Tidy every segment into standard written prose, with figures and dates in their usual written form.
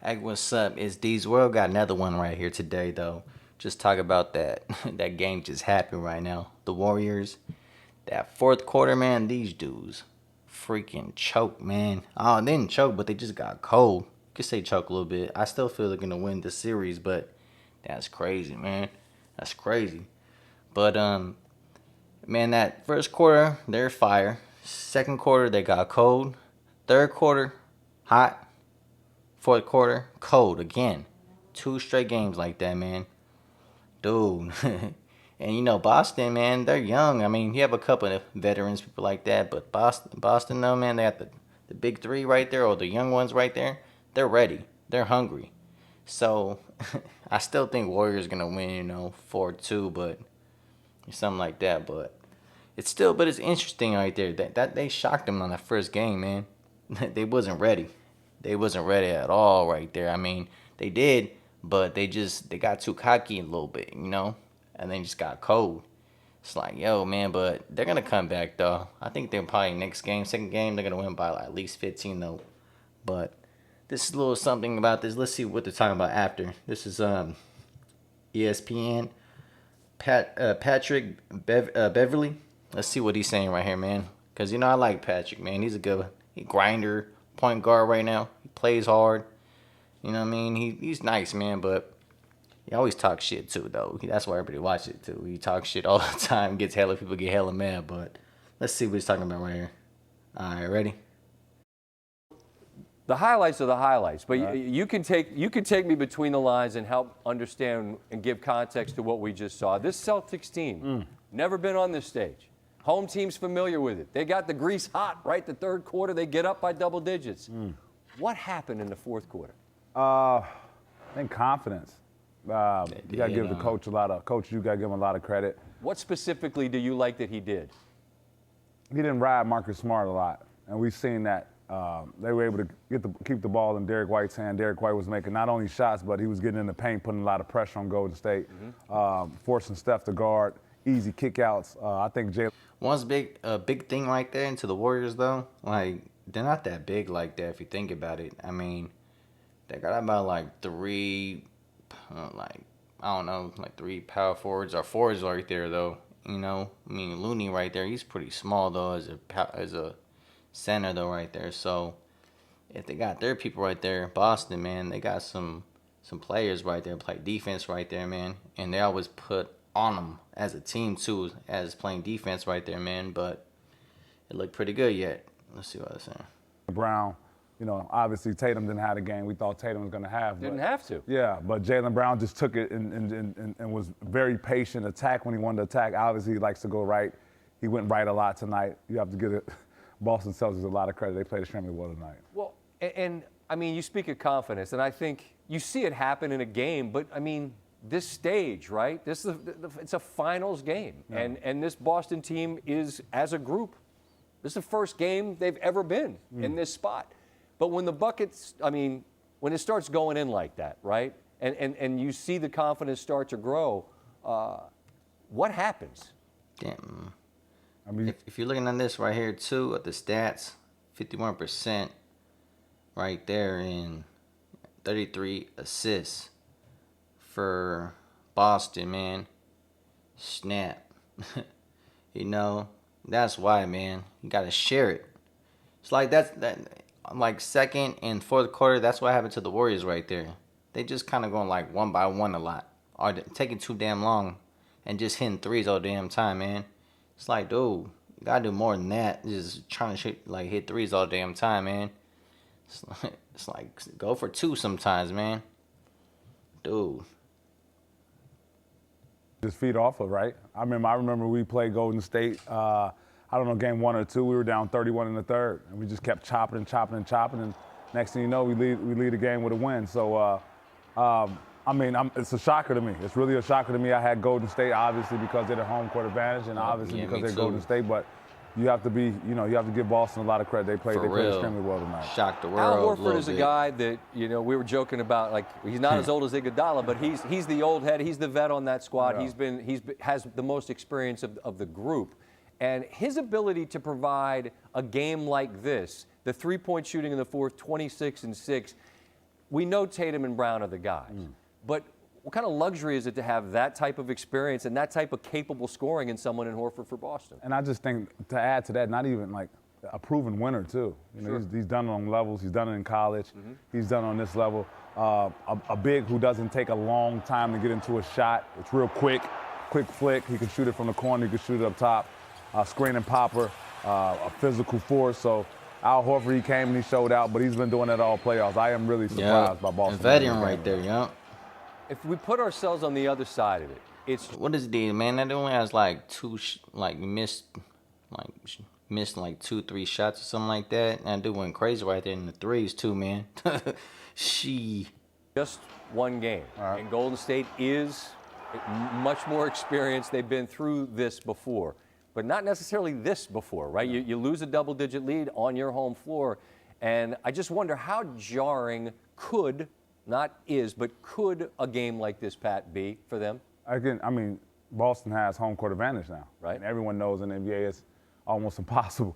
Hey, what's up? It's D's World. Got another one right here today, though. Just talk about that. That game just happened right now. The Warriors. That fourth quarter, man. These dudes freaking choke, man. Oh, they didn't choke, but they just got cold. You could say choke a little bit. I still feel they're gonna win the series, but that's crazy, man. That's crazy. But man, that first quarter they're fire. Second quarter they got cold. Third quarter hot. Fourth quarter, cold again. Two straight games like that, man. Dude. And Boston, man, they're young. I mean, you have a couple of veterans, people like that, but Boston, though, man, they got the big three right there, or the young ones right there. They're ready. They're hungry. So, I still think Warriors gonna win, 4-2, but something like that. But it's interesting right there that they shocked them on the first game, man. They wasn't ready. They wasn't ready at all right there. I mean, they did, but they got too cocky a little bit, and then just got cold. It's like, yo, man, but they're gonna come back though. I think they're probably next game, second game, they're gonna win by like at least 15 though. But this is a little something about this. Let's see what they're talking about after. This is ESPN. Patrick Beverly. Let's see what he's saying right here, man. Cause I like Patrick, man. He's a good grinder, point guard right now. He plays hard. You know what I mean? He's nice, man. But he always talks shit too, though. That's why everybody watch it too. He talks shit all the time. Gets hella people get hella mad. But let's see what he's talking about right here. All right, ready? The highlights are the highlights, but you can take me between the lines and help understand and give context to what we just saw. This Celtics team, never been on this stage. Home team's familiar with it. They got the grease hot right the third quarter. They get up by double digits. What happened in the fourth quarter? I think confidence. You got to give the coach you got to give him a lot of credit. What specifically do you like that he did? He didn't ride Marcus Smart a lot, and we've seen that. They were able to keep the ball in Derek White's hand. Derek White was making not only shots, but he was getting in the paint, putting a lot of pressure on Golden State, forcing Steph to guard, easy kickouts. I think Jalen. One's big thing right there into the Warriors though. Like they're not that big like that if you think about it. I mean, they got about like three, like I don't know, like three power forwards or forwards right there though. I mean Looney right there. He's pretty small though as a center though right there. So if they got their people right there, Boston, man, they got some players right there play defense right there, man, and they always put on them as a team too, as playing defense right there, man. But it looked pretty good yet. Let's see what I was saying. Brown, obviously Tatum didn't have the game we thought Tatum was going to have. Didn't have to. Yeah, but Jaylen Brown just took it and was very patient, attack when he wanted to attack. Obviously, he likes to go right. He went right a lot tonight. You have to give it Boston Celtics a lot of credit. They played extremely well tonight. Well, and I mean, you speak of confidence, and I think you see it happen in a game, but I mean, this stage, right? It's a finals game, yeah. and this Boston team is, as a group, this is the first game they've ever been in this spot. But when the buckets, I mean, when it starts going in like that, right? And you see the confidence start to grow, what happens? Damn. I mean, if you're looking at this right here too, at the stats, 51% right there in 33 assists for Boston, man. Snap. That's why, man. You gotta share it. It's like like second and fourth quarter, that's what happened to the Warriors right there. They just kind of going like one by one a lot. Or taking too damn long and just hitting threes all the damn time, man. It's like, dude, you gotta do more than that. Just trying to hit threes all the damn time, man. It's like go for two sometimes, man. Dude. Just feed off of, right? I remember we played Golden State. I don't know, game 1 or 2. We were down 31 in the third, and we just kept chopping and chopping and chopping. And next thing you know, we lead the game with a win. So, it's a shocker to me. It's really a shocker to me. I had Golden State obviously because they're the home court advantage, and obviously because they're Golden State. But you have to give Boston a lot of credit. They played extremely well tonight. Shocked the world. Al Horford is a guy that we were joking about. Like he's not as old as Iguodala, but he's the old head. He's the vet on that squad. Yeah. He has the most experience of the group, and his ability to provide a game like this, the 3-point shooting in the fourth, 26 and 6. we know Tatum and Brown are the guys, but what kind of luxury is it to have that type of experience and that type of capable scoring in someone in Horford for Boston? And I just think to add to that, not even like a proven winner too. You know, Sure. he's done it on levels. He's done it in college. He's done it on this level. A big who doesn't take a long time to get into a shot. It's real quick flick. He can shoot it from the corner. He can shoot it up top. Screen and popper. A physical force. So Al Horford, he came and he showed out, but he's been doing that all playoffs. I am really surprised by Boston. A veteran right there, yeah. If we put ourselves on the other side of it, it's What is the man? That only has like missed like 2-3 shots or something like that. And that dude went crazy right there in the threes too, man. just one game. And Golden State is much more experienced. They've been through this before, but not necessarily this before, right? You lose a double-digit lead on your home floor, and I just wonder how jarring could a game like this, Pat, be for them? Again, I mean, Boston has home court advantage now. Right. And everyone knows in the NBA it's almost impossible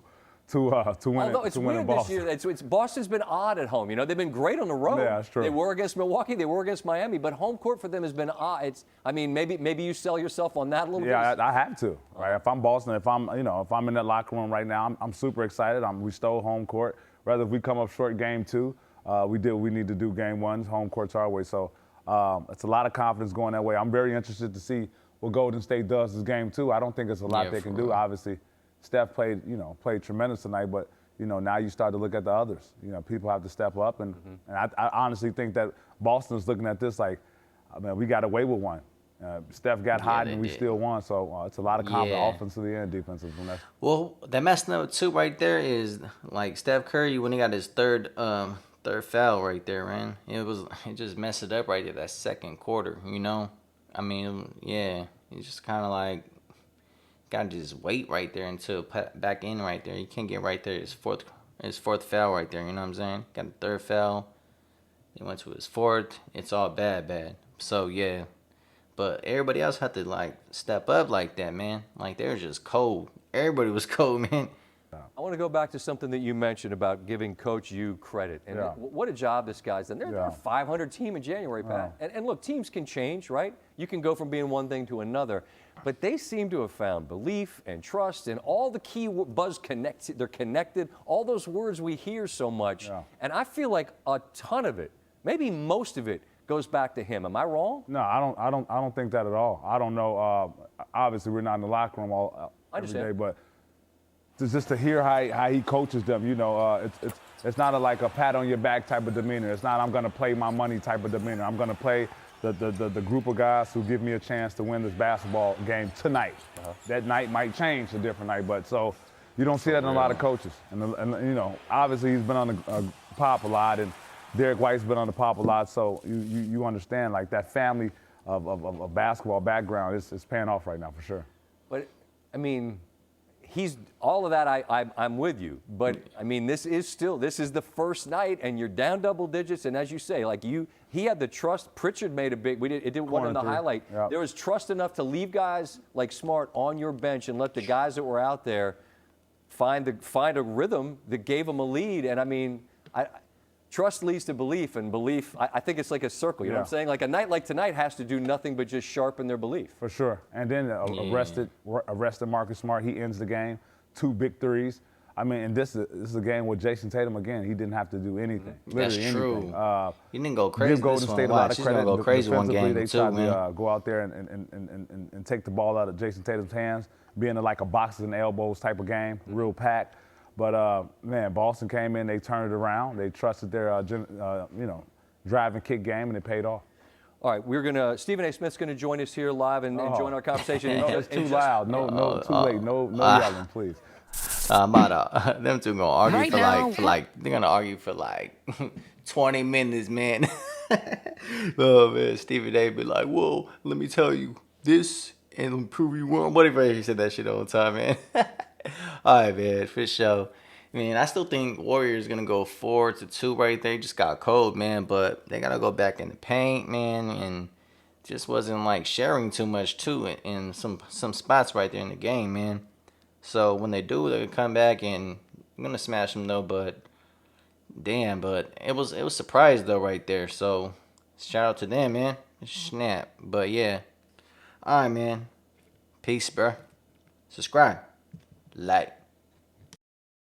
to win. Although it's to win in weird this Boston. year, it's Boston's been odd at home. You know, they've been great on the road. Yeah, that's true. They were against Milwaukee, they were against Miami, but home court for them has been odd. Maybe you sell yourself on that a little bit. Yeah, I have to. Right? If I'm Boston, if I'm in that locker room right now, I'm super excited. We stole home court. Rather if we come up short game 2, we need to do game 1. Home court's our way. So it's a lot of confidence going that way. I'm very interested to see what Golden State does this game 2. I don't think it's a lot they can do. Obviously, Steph played tremendous tonight, but now you start to look at the others. People have to step up, and I honestly think that Boston's looking at this like, we got away with one. Steph got hot and we still won, so it's a lot of confidence offensively and defensively. Well, that messing up too right there is like Steph Curry when he got his third foul right there, man. It just messed it up right there that second quarter. I mean, yeah, it's just kind of like gotta just wait right there until back in right there. You can't get right there. His fourth foul right there. You know what I'm saying? Got the third foul. He went to his fourth. It's all bad. So yeah, but everybody else had to like step up like that, man. Like they were just cold. Everybody was cold, man. I want to go back to something that you mentioned about giving Coach U credit. And what a job this guy's done. They're a 500 team in January, Pat. And look, teams can change, right? You can go from being one thing to another. But they seem to have found belief and trust and all the key they're connected, all those words we hear so much. And I feel like a ton of it, maybe most of it, goes back to him. Am I wrong? No, I don't think that at all. I don't know. Obviously, we're not in the locker room every day, but just to hear how he coaches them, it's not like a pat on your back type of demeanor. It's not I'm going to play my money type of demeanor. I'm going to play the group of guys who give me a chance to win this basketball game tonight. That night might change a different night, but so you don't see that in a lot of coaches. And obviously he's been on the pop a lot, and Derek White's been on the pop a lot. So you understand like that family of basketball background is paying off right now for sure. But I mean, he's all of that. I'm with you, but I mean, this is the first night, and you're down double digits. And as you say, he had the trust. Pritchard made a big. It didn't want in the highlight. Yep. There was trust enough to leave guys like Smart on your bench and let the guys that were out there find a rhythm that gave them a lead. And I mean, trust leads to belief, and belief, I think it's like a circle. You know what I'm saying? Like a night like tonight has to do nothing but just sharpen their belief. For sure. And then arrested Marcus Smart. He ends the game. 2 big threes. I mean, and this is a game with Jason Tatum again. He didn't have to do anything. That's true. Anything. He didn't go crazy. Give Golden State a lot of credit. Go crazy one game they too, tried man. to go out there and take the ball out of Jason Tatum's hands, being like a boxes and elbows type of game, real packed. But, man, Boston came in, they turned it around. They trusted their, drive and kick game, and it paid off. All right, Stephen A. Smith's going to join us here live and join our conversation. No, it's too loud. No, too late. No yelling, please. Them two gonna argue they're gonna argue for 20 minutes, man. Oh man, Stephen A. be like, "Whoa, let me tell you this and prove you wrong." Whatever, he said that shit all the time, man. All right, man, for sure. I mean, I still think Warriors gonna go 4-2 right there. Just got cold, man, but they gotta go back in the paint, man, and just wasn't sharing too much too in some spots right there in the game, man. So when they do, they're gonna come back and I'm gonna smash them though. But damn, but it was surprise though right there. So shout out to them, man. Snap. But yeah. Alright, man. Peace, bro. Subscribe. Like.